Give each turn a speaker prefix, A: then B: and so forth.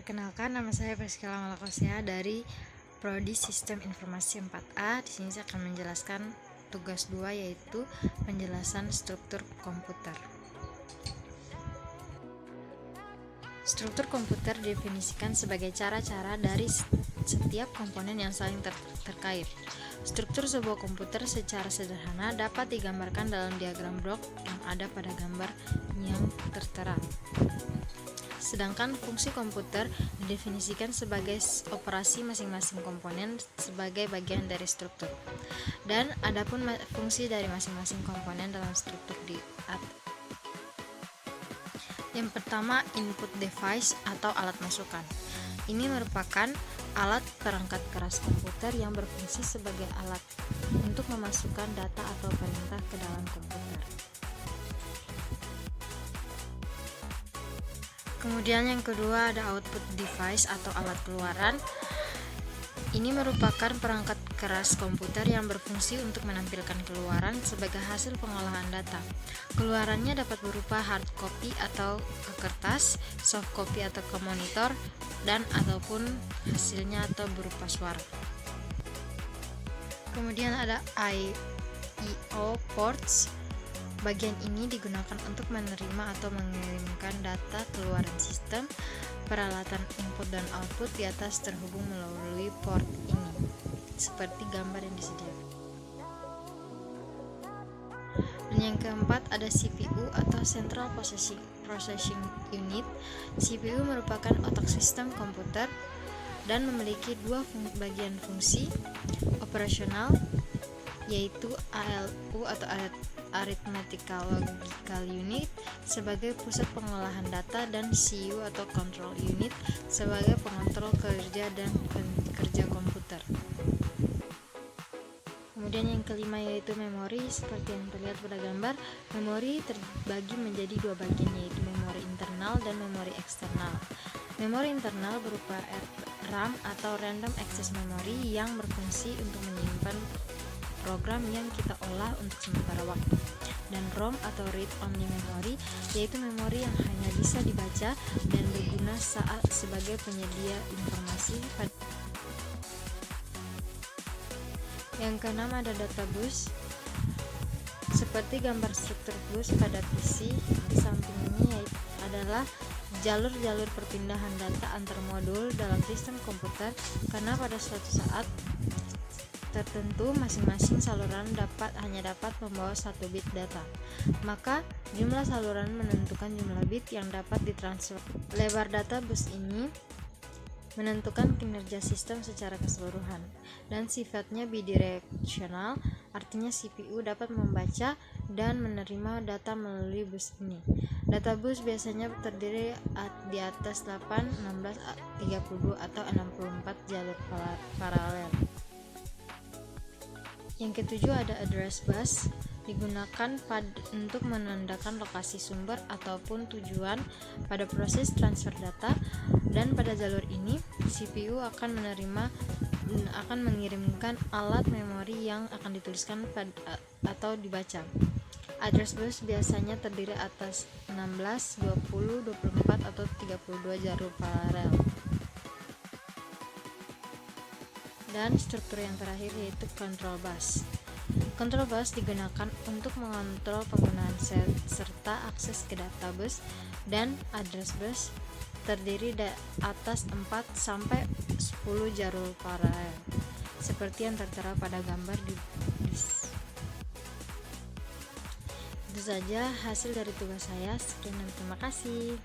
A: Perkenalkan, nama saya Priscilla Malakosia dari Prodi Sistem Informasi 4A. Di sini saya akan menjelaskan tugas 2, yaitu penjelasan struktur komputer. Struktur komputer didefinisikan sebagai cara-cara dari setiap komponen yang saling terkait. Struktur sebuah komputer secara sederhana dapat digambarkan dalam diagram blok yang ada pada gambar yang tertera. Sedangkan fungsi komputer didefinisikan sebagai operasi masing-masing komponen sebagai bagian dari struktur. Dan adapun fungsi dari masing-masing komponen dalam struktur di atas. Yang pertama, input device atau alat masukan. Ini merupakan alat perangkat keras komputer yang berfungsi sebagai alat untuk memasukkan data atau perintah ke dalam komputer. Kemudian yang kedua ada output device atau alat keluaran. Ini merupakan perangkat keras komputer yang berfungsi untuk menampilkan keluaran sebagai hasil pengolahan data. Keluarannya dapat berupa hard copy atau ke kertas, soft copy atau ke monitor, dan ataupun hasilnya atau berupa suara. Kemudian ada I/O ports. Bagian ini digunakan untuk menerima atau mengirimkan data keluaran sistem. Peralatan input dan output di atas terhubung melalui port ini, seperti gambar yang disediakan. Dan yang keempat ada CPU atau Central Processing Unit. CPU merupakan otak sistem komputer dan memiliki dua bagian fungsi operasional, yaitu ALU atau Arithmetical Logical Unit sebagai pusat pengolahan data, dan CU atau Control Unit sebagai pengontrol kerja dan kerja komputer. Kemudian yang kelima yaitu memori. Seperti yang terlihat pada gambar, memori terbagi menjadi dua bagian, yaitu memori internal dan memori eksternal. Memori internal berupa RAM atau Random Access Memory yang berfungsi untuk menyimpan program yang kita olah untuk sementara waktu. Dan ROM atau Read Only Memory, yaitu memori yang hanya bisa dibaca dan berguna saat sebagai penyedia informasi. Yang keenam ada data bus. Seperti gambar struktur bus pada PC, di samping ini adalah jalur-jalur perpindahan data antar modul dalam sistem komputer, karena pada suatu saat tertentu masing-masing saluran hanya dapat membawa 1 bit data. Maka jumlah saluran menentukan jumlah bit yang dapat ditransfer. Lebar data bus ini menentukan kinerja sistem secara keseluruhan, dan sifatnya bidirectional, artinya CPU dapat membaca dan menerima data melalui bus ini. Data bus biasanya terdiri di atas 8, 16, 32 atau 64 jalur paralel. Yang ketujuh ada address bus, digunakan untuk menandakan lokasi sumber ataupun tujuan pada proses transfer data, dan pada jalur ini CPU akan mengirimkan alat memori yang akan dituliskan atau dibaca. Address bus biasanya terdiri atas 16, 20, 24 atau 32 jalur paralel. Dan struktur yang terakhir yaitu control bus. Control bus digunakan untuk mengontrol penggunaan serta akses ke data bus, dan address bus terdiri atas 4 sampai 10 jalur paralel, seperti yang tertera pada gambar di Itu saja hasil dari tugas saya. Sekian dan terima kasih.